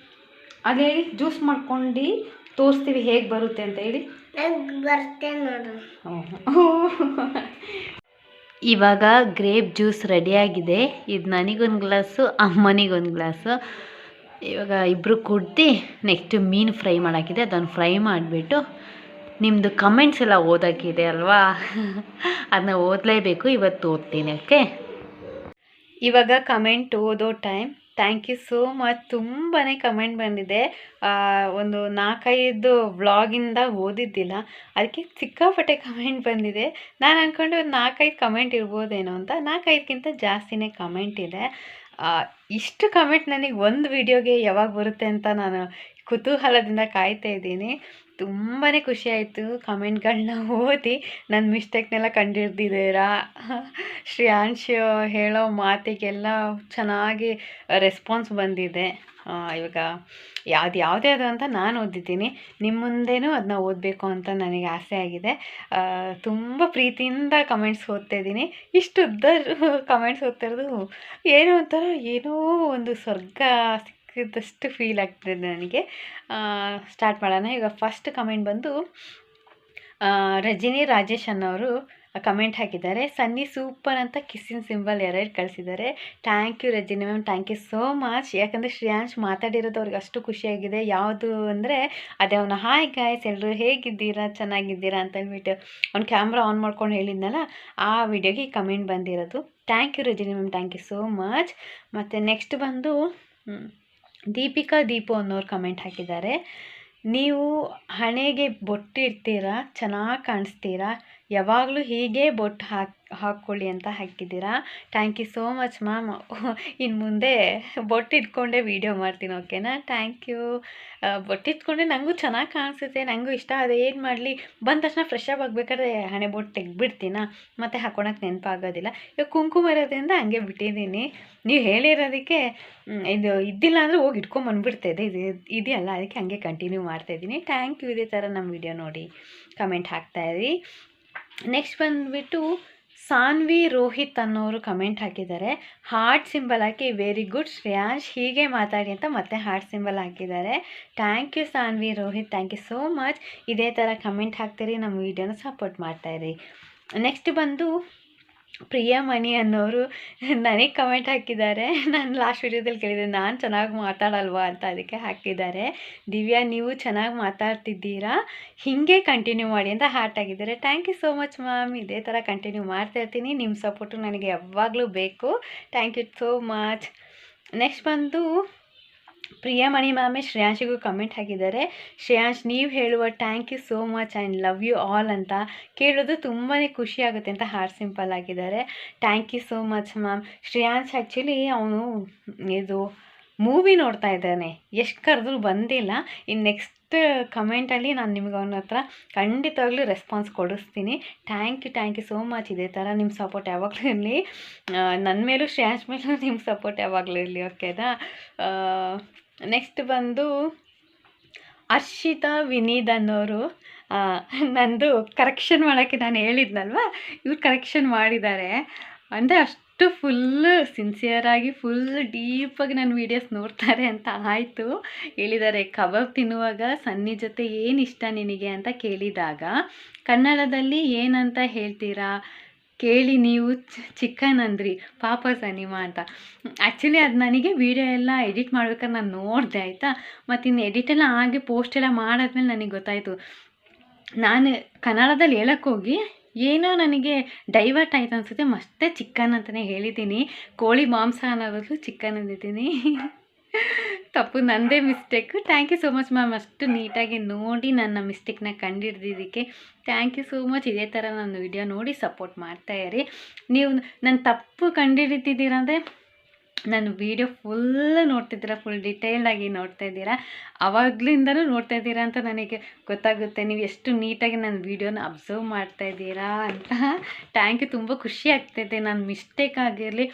ಅದು ಹೇಳಿ, ಜ್ಯೂಸ್ ಮಾಡ್ಕೊಂಡು ತೋರಿಸ್ತೀವಿ ಹೇಗೆ ಬರುತ್ತೆ ಅಂತ ಹೇಳಿ. ಬರುತ್ತೆ ನೋಡು. ಇವಾಗ ಗ್ರೇಪ್ ಜ್ಯೂಸ್ ರೆಡಿಯಾಗಿದೆ. ಇದು ನನಗೊಂದು ಗ್ಲಾಸು, ಅಮ್ಮನಿಗೊಂದು ಗ್ಲಾಸು. ಇವಾಗ ಇಬ್ಬರು ಕುಡ್ದು ನೆಕ್ಸ್ಟ್ ಮೀನು ಫ್ರೈ ಮಾಡೋಕ್ಕಿದೆ, ಅದನ್ನು ಫ್ರೈ ಮಾಡಿಬಿಟ್ಟು ನಿಮ್ಮದು ಕಮೆಂಟ್ಸ್ ಎಲ್ಲ ಓದೋಕ್ಕಿದೆ ಅಲ್ವಾ, ಅದನ್ನ ಓದಲೇಬೇಕು. ಇವತ್ತು ಓದ್ತೀನಿ. ಓಕೆ, ಇವಾಗ ಕಮೆಂಟ್ ಓದೋ time. Thank you so much. ತುಂಬಾ ಕಮೆಂಟ್ ಬಂದಿದೆ. ಒಂದು 4-5 ವ್ಲಾಗಿಂದ ಓದಿದ್ದಿಲ್ಲ, ಅದಕ್ಕೆ ಸಿಕ್ಕಾಪಟ್ಟೆ ಕಮೆಂಟ್ ಬಂದಿದೆ. ನಾನು ಅಂದ್ಕೊಂಡೆ ಒಂದು 4-5 ಕಮೆಂಟ್ ಇರ್ಬೋದೇನೋ ಅಂತ. 4-5ಕ್ಕಿಂತ ಜಾಸ್ತಿನೇ ಕಮೆಂಟ್ ಇದೆ. ಇಷ್ಟು ಕಮೆಂಟ್ ನನಗೆ ಒಂದು ವಿಡಿಯೋಗೆ ಯಾವಾಗ ಬರುತ್ತೆ ಅಂತ ನಾನು ಕುತೂಹಲದಿಂದ ಕಾಯ್ತಾ ಇದ್ದೀನಿ. ತುಂಬಾ ಖುಷಿಯಾಯಿತು ಕಮೆಂಟ್ಗಳನ್ನ ಓದಿ. ನನ್ನ ಮಿಸ್ಟೇಕ್ನೆಲ್ಲ ಕಂಡಿಡ್ದಿದ್ದೀರಾ. ಶ್ರೇಯಾನ್ಶ್ ಹೇಳೋ ಮಾತಿಗೆಲ್ಲ ಚೆನ್ನಾಗಿ ರೆಸ್ಪಾನ್ಸ್ ಬಂದಿದೆ. ಇವಾಗ ಯಾವುದೇ ಅದು ಅಂತ ನಾನು ಓದಿದ್ದೀನಿ. ನಿಮ್ಮ ಮುಂದೆನೂ ಅದನ್ನ ಓದಬೇಕು ಅಂತ ನನಗೆ ಆಸೆ ಆಗಿದೆ. ತುಂಬ ಪ್ರೀತಿಯಿಂದ ಕಮೆಂಟ್ಸ್ ಓದ್ತಾ ಇದ್ದೀನಿ. ಇಷ್ಟು ಉದ್ದ ಕಮೆಂಟ್ಸ್ ಓದ್ತಾ ಇರೋದು ಏನೋ ಒಂದು ಸ್ವರ್ಗ ಸಿಕ್ಕಿದಷ್ಟು ಫೀಲ್ ಆಗ್ತಿದೆ ನನಗೆ. ಸ್ಟಾರ್ಟ್ ಮಾಡೋಣ. ಈಗ ಫಸ್ಟ್ ಕಮೆಂಟ್ ಬಂದು ರಜನಿ ರಾಜೇಶ್ ಅನ್ನೋರು ಕಮೆಂಟ್ ಹಾಕಿದ್ದಾರೆ. ಸನ್ನಿ ಸೂಪರ್ ಅಂತ ಕಿಸ್ಸಿನ ಸಿಂಬಲ್ 2 ಕಳಿಸಿದ್ದಾರೆ. Thank you Rajani ma'am, thank you so much. ಯಾಕಂದರೆ ಶ್ರೇಯಾನ್ಶ್ ಮಾತಾಡಿರೋದು ಅವ್ರಿಗೆ ಅಷ್ಟು ಖುಷಿಯಾಗಿದೆ. ಯಾವುದು ಅಂದರೆ ಅದೇ ಅವನು ಹಾಯ್ ಗಾಯ್ಸ್ ಎಲ್ಲರೂ ಹೇಗಿದ್ದೀರಾ, ಚೆನ್ನಾಗಿದ್ದೀರಾ ಅಂತ ಹೇಳ್ಬಿಟ್ಟು ಅವ್ನು ಕ್ಯಾಮ್ರಾ ಆನ್ ಮಾಡ್ಕೊಂಡು ಹೇಳಿದ್ನಲ್ಲ, ಆ ವಿಡಿಯೋಗೆ ಕಮೆಂಟ್ ಬಂದಿರೋದು. Thank you Rajani ma'am, thank you so much. ಮತ್ತು ನೆಕ್ಸ್ಟ್ ಬಂದು ದೀಪಿಕಾ ದೀಪು ಅನ್ನೋರು ಕಮೆಂಟ್ ಹಾಕಿದ್ದಾರೆ. ನೀವು ಹಣೆಗೆ ಬೊಟ್ಟಿಡ್ತೀರಾ, ಚೆನ್ನಾಗಿ ಕಾಣಿಸ್ತೀರಾ, ಯಾವಾಗಲೂ ಹೀಗೆ ಬೊಟ್ಟು ಹಾಕ್ಕೊಳ್ಳಿ ಅಂತ ಹಾಕಿದ್ದೀರಾ. Thank you so much ma'am. ಇನ್ನು ಮುಂದೆ ಬೊಟ್ಟಿಟ್ಕೊಂಡೇ ವೀಡಿಯೋ ಮಾಡ್ತೀನಿ. ಓಕೆನಾ? Thank you. ಬೊಟ್ಟಿಟ್ಕೊಂಡೆ ನನಗೂ ಚೆನ್ನಾಗಿ ಕಾಣಿಸುತ್ತೆ, ನನಗೂ ಇಷ್ಟ. ಅದು ಏನು ಮಾಡಲಿ, ಬಂದ ತಕ್ಷಣ ಫ್ರೆಶ್ ಆಗಿ ಆಗಬೇಕಾದ್ರೆ ಹಣೆ ಬೊಟ್ಟು ತೆಗ್ಬಿಡ್ತೀನ, ಮತ್ತು ಹಾಕ್ಕೊಳಕ್ಕೆ ನೆನಪಾಗೋದಿಲ್ಲ. ಇವಾಗ ಕುಂಕುಮ ಇರೋದ್ರಿಂದ ಹಂಗೆ ಬಿಟ್ಟಿದ್ದೀನಿ. ನೀವು ಹೇಳಿರೋದಕ್ಕೆ ಇದು ಇದ್ದಿಲ್ಲ ಅಂದರೆ ಹೋಗಿ ಇಟ್ಕೊಂಬಂದ್ಬಿಡ್ತಾಯಿದೆ. ಇದೆಯಲ್ಲ, ಅದಕ್ಕೆ ಹಂಗೆ ಕಂಟಿನ್ಯೂ ಮಾಡ್ತಾಯಿದ್ದೀನಿ. Thank you. ಇದೇ ಥರ ನಮ್ಮ ವಿಡಿಯೋ ನೋಡಿ ಕಮೆಂಟ್ ಹಾಕ್ತಾಯಿರಿ. ನೆಕ್ಸ್ಟ್ ಬಂದುಬಿಟ್ಟು ಸಾನ್ವಿ ರೋಹಿತ್ ಅನ್ನೋರು ಕಮೆಂಟ್ ಹಾಕಿದ್ದಾರೆ. ಹಾರ್ಟ್ ಸಿಂಬಲ್ ಹಾಕಿ ವೆರಿ ಗುಡ್ ಶ್ರೇಯಾನ್ಶ್, ಹೀಗೆ ಮಾತಾಡಿ ಅಂತ ಮತ್ತೆ ಹಾರ್ಟ್ ಸಿಂಬಲ್ ಹಾಕಿದ್ದಾರೆ. Thank you Saanvi Rohit, thank you so much. ಇದೇ ಥರ ಕಮೆಂಟ್ ಹಾಕ್ತೀರಿ, ನಮ್ಮ ವೀಡಿಯೋನ ಸಪೋರ್ಟ್ ಮಾಡ್ತಾಯಿರಿ. ನೆಕ್ಸ್ಟ್ ಬಂದು ಪ್ರಿಯಮಣಿ ಅನ್ನೋರು ನನಗೆ ಕಮೆಂಟ್ ಹಾಕಿದ್ದಾರೆ. ನಾನು ಲಾಸ್ಟ್ ವಿಡಿಯೋದಲ್ಲಿ ಕೇಳಿದೆ ನಾನು ಚೆನ್ನಾಗಿ ಮಾತಾಡಲ್ವಾ ಅಂತ, ಅದಕ್ಕೆ ಹಾಕಿದ್ದಾರೆ. ದಿವ್ಯಾ ನೀವು ಚೆನ್ನಾಗಿ ಮಾತಾಡ್ತಿದ್ದೀರಾ, ಹೀಗೆ ಕಂಟಿನ್ಯೂ ಮಾಡಿ ಅಂತ ಹಾರ್ಟ್ ಆಗಿದ್ದಾರೆ. Thank you so much ma'am. ಇದೇ ಥರ ಕಂಟಿನ್ಯೂ ಮಾಡ್ತಾ ಇರ್ತೀನಿ. ನಿಮ್ಮ ಸಪೋರ್ಟು ನನಗೆ ಯಾವಾಗಲೂ ಬೇಕು. Thank you so much. Next ಬಂದು ಪ್ರಿಯಮಣಿ ಮ್ಯಾಮೇ ಶ್ರೇಯಾಂಶಿಗೂ ಕಮೆಂಟ್ ಹಾಕಿದ್ದಾರೆ. ಶ್ರೇಯಾಂಶ್ ನೀವು ಹೇಳುವ thank you so much and love you all ಅಂತ ಕೇಳೋದು ತುಂಬಾ ಖುಷಿ ಆಗುತ್ತೆ ಅಂತ ಹಾರ್ಟ್ ಸಿಂಪಲ್ ಆಗಿದ್ದಾರೆ. Thank you so much ma'am. Shreyansh actually ಅವನು ಇದು ಮೂವಿ ನೋಡ್ತಾ ಇದ್ದಾನೆ, ಎಷ್ಟು ಕರೆದ್ರೂ ಬಂದಿಲ್ಲ. ಇನ್ನು ನೆಕ್ಸ್ಟ್ ಕಮೆಂಟಲ್ಲಿ ನಾನು ನಿಮ್ಗೆ ಅವನ ಹತ್ರ ಖಂಡಿತವಾಗ್ಲೂ ರೆಸ್ಪಾನ್ಸ್ ಕೊಡಿಸ್ತೀನಿ. Thank you so much. ಇದೇ ಥರ ನಿಮ್ಮ ಸಪೋರ್ಟ್ ಯಾವಾಗಲೂ ಇರಲಿ, ನನ್ನ ಮೇಲೂ ಶ್ರೇಯಾಂಶ್ ಮೇಲೂ ನಿಮ್ಮ ಸಪೋರ್ಟ್ ಯಾವಾಗಲೂ ಇರಲಿ, ಓಕೆನಾ. ನೆಕ್ಸ್ಟ್ ಬಂದು ಹರ್ಷಿತಾ ವಿನೀದ್ ಅನ್ನೋರು ನಂದು ಕರೆಕ್ಷನ್ ಮಾಡೋಕ್ಕೆ ನಾನು ಹೇಳಿದ್ನಲ್ವ, ಇವ್ರು ಕರೆಕ್ಷನ್ ಮಾಡಿದ್ದಾರೆ. ಅಂದರೆ ಅಷ್ಟು ಫುಲ್ಲು ಸಿನ್ಸಿಯರಾಗಿ ಫುಲ್ ಡೀಪಾಗಿ ನನ್ನ ವೀಡಿಯೋಸ್ ನೋಡ್ತಾರೆ ಅಂತ ಆಯಿತು. ಹೇಳಿದ್ದಾರೆ ಕಬಾಬ್ ತಿನ್ನುವಾಗ ಸನ್ನಿ ಜೊತೆ ಏನು ಇಷ್ಟ ನಿನಗೆ ಅಂತ ಕೇಳಿದಾಗ ಕನ್ನಡದಲ್ಲಿ ಏನಂತ ಹೇಳ್ತೀರಾ ಕೇಳಿ ನೀವು ಚಿಕನ್ ಅಂದ್ರಿ ಪಾಪ ಸನಿಮಾ ಅಂತ. ಆ್ಯಕ್ಚುಲಿ ಅದು ನನಗೆ ವೀಡಿಯೋ ಎಲ್ಲ ಎಡಿಟ್ ಮಾಡ್ಬೇಕಾದ್ರೆ ನಾನು ನೋಡಿದೆ ಆಯಿತಾ. ಮತ್ತು ಇನ್ನು ಎಡಿಟೆಲ್ಲ ಆಗಿ ಪೋಸ್ಟ್ ಎಲ್ಲ ಮಾಡಾದ್ಮೇಲೆ ನನಗೆ ಗೊತ್ತಾಯಿತು, ನಾನು ಕನ್ನಡದಲ್ಲಿ ಹೇಳೋಕ್ಕೋಗಿ ಏನೋ ನನಗೆ ಡೈವರ್ಟ್ ಆಯ್ತು ಅನಿಸುತ್ತೆ, ಮತ್ತೆ ಚಿಕನ್ ಅಂತಲೇ ಹೇಳಿದ್ದೀನಿ. ಕೋಳಿ ಮಾಂಸ ಅನ್ನೋದು ಚಿಕನ್ ಅಂದಿದ್ದೀನಿ. ತಪ್ಪು ನಂದೇ mistake. Thank you so much ma'am, ಅಷ್ಟು ನೀಟಾಗಿ ನೋಡಿ ನನ್ನ ಮಿಸ್ಟೇಕ್ನ ಕಂಡುಹಿಡ್ದಿದ್ದಕ್ಕೆ ಥ್ಯಾಂಕ್ ಯು ಸೋ ಮಚ್. ಇದೇ ಥರ ನನ್ನ ವಿಡಿಯೋ ನೋಡಿ ಸಪೋರ್ಟ್ ಮಾಡ್ತಾಯಿರಿ. ನೀವು ನನ್ನ ತಪ್ಪು ಕಂಡುಹಿಡಿತಿದ್ದೀರ ಅಂದರೆ ನನ್ನ ವೀಡಿಯೋ ಫುಲ್ ನೋಡ್ತಿದ್ದೀರಾ, ಫುಲ್ ಡಿಟೇಲ್ಡಾಗಿ ನೋಡ್ತಾ ಇದ್ದೀರಾ, ಆವಾಗಲಿಂದನೂ ನೋಡ್ತಾ ಇದ್ದೀರಾ ಅಂತ ನನಗೆ ಗೊತ್ತಾಗುತ್ತೆ. ನೀವು ಎಷ್ಟು ನೀಟಾಗಿ ನನ್ನ ವೀಡಿಯೋನ ಅಬ್ಸರ್ವ್ ಮಾಡ್ತಾ ಇದ್ದೀರಾ ಅಂತ. Thank you. ತುಂಬ ಖುಷಿ ಆಗ್ತಾಯಿದೆ. ನನ್ನ ಮಿಸ್ಟೇಕ್ ಆಗಿರಲಿ,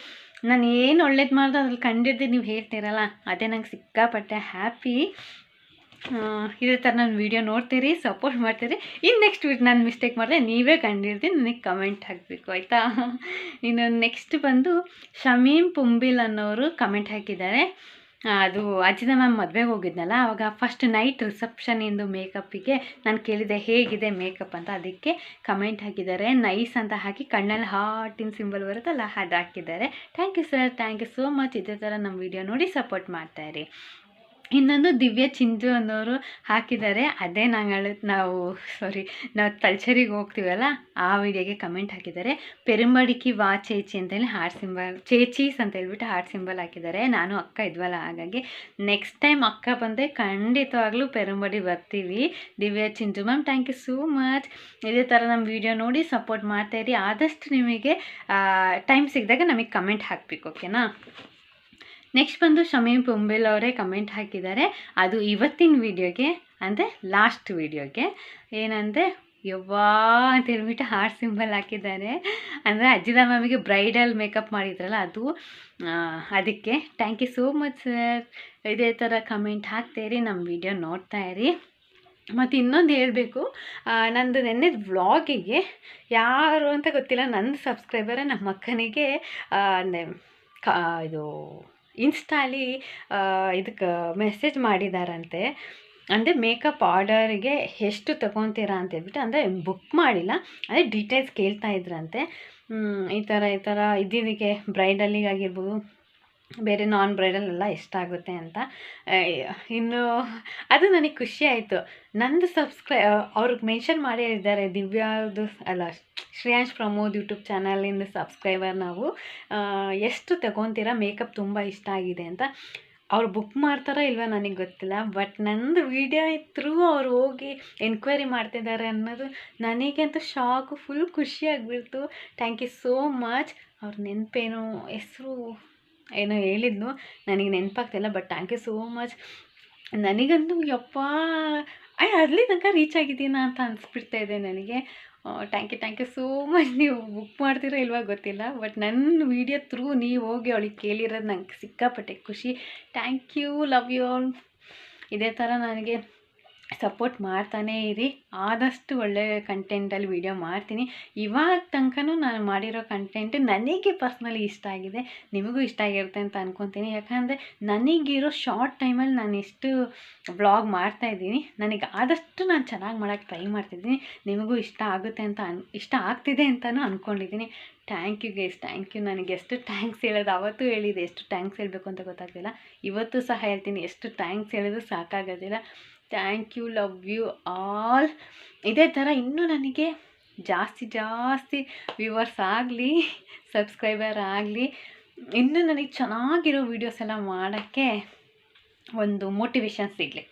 ನಾನು ಏನು ಒಳ್ಳೇದು ಮಾಡಿದೆ ಅದ್ರಲ್ಲಿ ಕಂಡಿದ್ದು ನೀವು ಹೇಳ್ತೀರಲ್ಲ, ಅದೇ ನಂಗೆ ಸಿಕ್ಕಾಪಟ್ಟೆ ಹ್ಯಾಪಿ. ಇದೇ ಥರ ನನ್ನ ವೀಡಿಯೋ ನೋಡ್ತೀರಿ, ಸಪೋರ್ಟ್ ಮಾಡ್ತೀರಿ. ಇನ್ನು ನೆಕ್ಸ್ಟ್ ನಾನು ಮಿಸ್ಟೇಕ್ ಮಾಡಿದ್ರೆ ನೀವೇ ಕಂಡಿರ್ತೀನಿ, ನನಗೆ ಕಮೆಂಟ್ ಹಾಕಬೇಕು ಆಯಿತಾ. ಇನ್ನು ನೆಕ್ಸ್ಟ್ ಬಂದು ಶಮೀಮ್ ಪುಂಬಿಲ್ ಅನ್ನೋರು ಕಮೆಂಟ್ ಹಾಕಿದ್ದಾರೆ. ಅದು ಅಜಿತಾ ಮ್ಯಾಮ್ ಮದುವೆಗೆ ಹೋಗಿದ್ನಲ್ಲ, ಆವಾಗ ಫಸ್ಟ್ ನೈಟ್ ರಿಸೆಪ್ಷನಿಂದು ಮೇಕಪ್ಪಿಗೆ ನಾನು ಕೇಳಿದೆ ಹೇಗಿದೆ ಮೇಕಪ್ ಅಂತ, ಅದಕ್ಕೆ ಕಮೆಂಟ್ ಹಾಕಿದ್ದಾರೆ. ನೈಸ್ ಅಂತ ಹಾಕಿ ಕಣ್ಣಲ್ಲಿ ಹಾರ್ಟಿನ ಸಿಂಬಲ್ ಬರುತ್ತಲ್ಲ ಅದು ಹಾಕಿದ್ದಾರೆ. Thank you sir, thank you so much. ಇದೇ ಥರ ನಮ್ಮ ವೀಡಿಯೋ ನೋಡಿ ಸಪೋರ್ಟ್ ಮಾಡ್ತಾಯಿರಿ. ಇನ್ನೊಂದು ದಿವ್ಯ ಚಿಂಜು ಅನ್ನೋರು ಹಾಕಿದ್ದಾರೆ. ಅದೇ ನಾವು ತಲ್ಚರಿಗೆ ಹೋಗ್ತೀವಲ್ಲ ಆ ವಿಡಿಯೋಗೆ ಕಮೆಂಟ್ ಹಾಕಿದ್ದಾರೆ. ಪೆರುಂಬಡಿಕಿ ವಾ ಚೇಚಿ ಅಂತೇಳಿ ಹಾರ್ಟ್ ಸಿಂಬಲ್, ಚೇಚೀಸ್ ಅಂತ ಹೇಳ್ಬಿಟ್ಟು ಹಾರ್ಟ್ ಸಿಂಬಲ್ ಹಾಕಿದ್ದಾರೆ. ನಾನು ಅಕ್ಕ ಇದ್ವಲ್ಲ, ಹಾಗಾಗಿ ನೆಕ್ಸ್ಟ್ ಟೈಮ್ ಅಕ್ಕ ಬಂದರೆ ಖಂಡಿತವಾಗ್ಲೂ ಪೆರುಂಬಡಿ ಬರ್ತೀವಿ. Divya Chinju ma'am thank you so much. ಇದೇ ಥರ ನಮ್ಮ ವೀಡಿಯೋ ನೋಡಿ ಸಪೋರ್ಟ್ ಮಾಡ್ತಾಯಿರಿ. ಆದಷ್ಟು ನಿಮಗೆ ಟೈಮ್ ಸಿಕ್ಕಿದಾಗ ನಮಗೆ ಕಮೆಂಟ್ ಹಾಕಬೇಕು, ಓಕೆನಾ. ನೆಕ್ಸ್ಟ್ ಬಂದು ಶಮೀಮ್ ಪುಂಬಿಲ್ ಅವರೇ ಕಮೆಂಟ್ ಹಾಕಿದ್ದಾರೆ. ಅದು ಇವತ್ತಿನ ವೀಡಿಯೋಗೆ ಅಂದರೆ ಲಾಸ್ಟ್ ವೀಡಿಯೋಗೆ ಏನಂದರೆ ಯವ್ವಾ ಅಂತ ಹೇಳ್ಬಿಟ್ಟು ಹಾರ್ಟ್ ಸಿಂಬಲ್ ಹಾಕಿದ್ದಾರೆ. ಅಂದರೆ ಅಜ್ಜಿದಾ ಮ್ಯಾಮಿಗೆ ಬ್ರೈಡಲ್ ಮೇಕಪ್ ಮಾಡಿದ್ರಲ್ಲ ಅದು, ಅದಕ್ಕೆ thank you so much sir. ಇದೇ ಥರ ಕಮೆಂಟ್ ಹಾಕ್ತಾಯಿರಿ, ನಮ್ಮ ವೀಡಿಯೋ ನೋಡ್ತಾಯಿರಿ. ಮತ್ತು ಇನ್ನೊಂದು ಹೇಳಬೇಕು, ನಂದು ನೆನ್ನೆ ವ್ಲಾಗಿಗೆ ಯಾರು ಅಂತ ಗೊತ್ತಿಲ್ಲ, ನನ್ನ ಸಬ್ಸ್ಕ್ರೈಬರೇ ನಮ್ಮ ಅಕ್ಕನಿಗೆ ಇದು ಇನ್ಸ್ಟಾಲಿ ಇದಕ್ಕೆ ಮೆಸೇಜ್ ಮಾಡಿದಾರಂತೆ. ಅಂದರೆ ಮೇಕಪ್ ಆರ್ಡರಿಗೆ ಎಷ್ಟು ತೊಗೊತೀರಾ ಅಂತ ಹೇಳ್ಬಿಟ್ಟು, ಅಂದರೆ ಬುಕ್ ಮಾಡಿಲ್ಲ, ಅದೇ ಡೀಟೇಲ್ಸ್ ಕೇಳ್ತಾ ಇದ್ರಂತೆ. ಈ ಥರ ಇದಕ್ಕೆ ಬ್ರೈಡಲ್ಲಿಗಾಗಿರ್ಬೋದು, ಬೇರೆ ನಾನ್ ಬ್ರೈಡಲ್ ಎಲ್ಲ ಎಷ್ಟಾಗುತ್ತೆ ಅಂತ. ಇನ್ನು ಅದು ನನಗೆ ಖುಷಿ ಆಯಿತು. ನಂದು ಅವ್ರಿಗೆ ಮೆನ್ಷನ್ ಮಾಡೇ ಇದ್ದಾರೆ, ದಿವ್ಯಾದು ಅಲ್ಲ ಶ್ರೇಯಾಂಶ್ ಪ್ರಮೋದ್ ಯೂಟ್ಯೂಬ್ ಚಾನಲಿಂದ ಸಬ್ಸ್ಕ್ರೈಬರ್ ನಾವು, ಎಷ್ಟು ತಗೊತೀರಾ, ಮೇಕಪ್ ತುಂಬ ಇಷ್ಟ ಆಗಿದೆ ಅಂತ. ಅವ್ರು ಬುಕ್ ಮಾಡ್ತಾರೋ ಇಲ್ವ ನನಗೆ ಗೊತ್ತಿಲ್ಲ, ಬಟ್ ನಂದು ವೀಡಿಯೋ ಥ್ರೂ ಅವ್ರು ಹೋಗಿ ಎನ್ಕ್ವೈರಿ ಮಾಡ್ತಿದ್ದಾರೆ ಅನ್ನೋದು ನನಗಂತೂ ಶಾಕು, ಫುಲ್ ಖುಷಿಯಾಗಿಬಿಡ್ತು. Thank you so much. ಅವ್ರ ನೆನಪೇನೋ ಹೆಸರು ಏನೋ ಹೇಳಿದ್ನು, ನನಗೆ ನೆನಪಾಗ್ತಿಲ್ಲ, but thank you so much. ನನಗಂತೂ ಯಪ್ಪ ಅಲ್ಲಿ ತನಕ ರೀಚ್ ಆಗಿದ್ದೀನಾ ಅಂತ ಅನಿಸ್ಬಿಡ್ತಾ ಇದೆ ನನಗೆ. Thank you so much. ನೀವು ಬುಕ್ ಮಾಡ್ತೀರೋ ಇಲ್ವಾ ಗೊತ್ತಿಲ್ಲ, ಬಟ್ ನನ್ನ ವೀಡಿಯೋ ಥ್ರೂ ನೀವು ಹೋಗಿ ಅವಳಿಗೆ ಕೇಳಿರೋದು ನಂಗೆ ಸಿಕ್ಕಾಪಟ್ಟೆ ಖುಷಿ. Thank you, love you all. ಇದೇ ಥರ ನನಗೆ ಸಪೋರ್ಟ್ ಮಾಡ್ತಾನೇ ಇರಿ. ಆದಷ್ಟು ಒಳ್ಳೆಯ ಕಂಟೆಂಟಲ್ಲಿ ವೀಡಿಯೋ ಮಾಡ್ತೀನಿ. ಇವಾಗ ತನಕನೂ ನಾನು ಮಾಡಿರೋ ಕಂಟೆಂಟ್ ನನಗೆ ಪರ್ಸ್ನಲಿ ಇಷ್ಟ ಆಗಿದೆ, ನಿಮಗೂ ಇಷ್ಟ ಆಗಿರುತ್ತೆ ಅಂತ ಅಂದ್ಕೊತೀನಿ. ಯಾಕಂದರೆ ನನಗಿರೋ ಶಾರ್ಟ್ ಟೈಮಲ್ಲಿ ನಾನು ಎಷ್ಟು ವ್ಲಾಗ್ ಮಾಡ್ತಾಯಿದ್ದೀನಿ, ನನಗೆ ಆದಷ್ಟು ನಾನು ಚೆನ್ನಾಗಿ ಮಾಡೋಕ್ಕೆ ಟ್ರೈ ಮಾಡ್ತಿದ್ದೀನಿ. ನಿಮಗೂ ಇಷ್ಟ ಆಗುತ್ತೆ ಅಂತ ಇಷ್ಟ ಆಗ್ತಿದೆ ಅಂತಲೂ ಅಂದ್ಕೊಂಡಿದ್ದೀನಿ. Thank you guys, thank you. ನನಗೆ ಎಷ್ಟು ಥ್ಯಾಂಕ್ಸ್ ಹೇಳೋದು, ಅವತ್ತು ಹೇಳಿದೆ, ಎಷ್ಟು ಥ್ಯಾಂಕ್ಸ್ ಹೇಳಬೇಕು ಅಂತ ಗೊತ್ತಾಗ್ತಿಲ್ಲ. ಇವತ್ತು ಸಹ ಹೇಳ್ತೀನಿ, ಎಷ್ಟು ಥ್ಯಾಂಕ್ಸ್ ಹೇಳಿದ್ರು ಸಾಕಾಗೋದಿಲ್ಲ. Thank you, love you all. ಇದೇ ಥರ ಇನ್ನೂ ನನಗೆ ಜಾಸ್ತಿ ವ್ಯೂವರ್ಸ್ ಆಗಲಿ, ಸಬ್ಸ್ಕ್ರೈಬರ್ ಆಗಲಿ, ಇನ್ನೂ ನನಗೆ ಚೆನ್ನಾಗಿರೋ ವೀಡಿಯೋಸ್ ಎಲ್ಲ ಮಾಡೋಕ್ಕೆ ಒಂದು ಮೋಟಿವೇಶನ್ ಸಿಗಲಿ.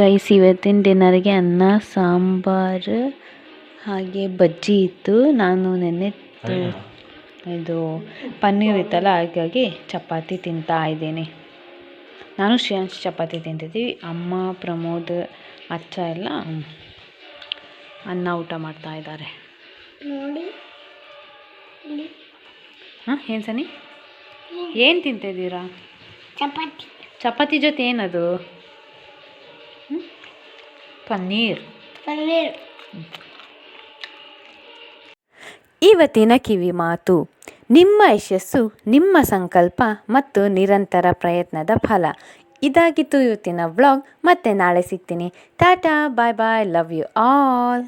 ಗೈಸ್, ಇವತ್ತಿನ ಡಿನ್ನರ್ಗೆ ಅನ್ನ ಸಾಂಬಾರು ಹಾಗೆ ಬಜ್ಜಿ ಇತ್ತು. ನಾನು ನೆನ್ನೆ ಇದು ಪನ್ನೀರ್ ಇತ್ತಲ್ಲ, ಹಾಗಾಗಿ ಚಪಾತಿ ತಿಂತಾ ಇದ್ದೀನಿ. ನಾನು ಶ್ರೇಯಾಂಶ್ ಚಪಾತಿ ತಿಂತಿದ್ದೀವಿ. ಅಮ್ಮ, ಪ್ರಮೋದ್, ಅಚ್ಚ ಎಲ್ಲ ಅನ್ನ ಊಟ ಮಾಡ್ತಾ ಇದ್ದಾರೆ. ಹಾಂ, ಏನು ಸನಿ, ಏನು ತಿಂತಿದ್ದೀರಾ? ಚಪಾತಿ ಜೊತೆ ಏನದು? ಪನ್ನೀರ್. ಇವತ್ತಿನ ಕಿವಿ ಮಾತು: ನಿಮ್ಮ ಯಶಸ್ಸು ನಿಮ್ಮ ಸಂಕಲ್ಪ ಮತ್ತು ನಿರಂತರ ಪ್ರಯತ್ನದ ಫಲ. ಇದಾಗಿತ್ತು ಇವತ್ತಿನ ವ್ಲಾಗ್. ಮತ್ತೆ ನಾಳೆ ಸಿಗ್ತೀನಿ. ಟಾಟಾ, ಬಾಯ್ ಬಾಯ್, ಲವ್ ಯು ಆಲ್.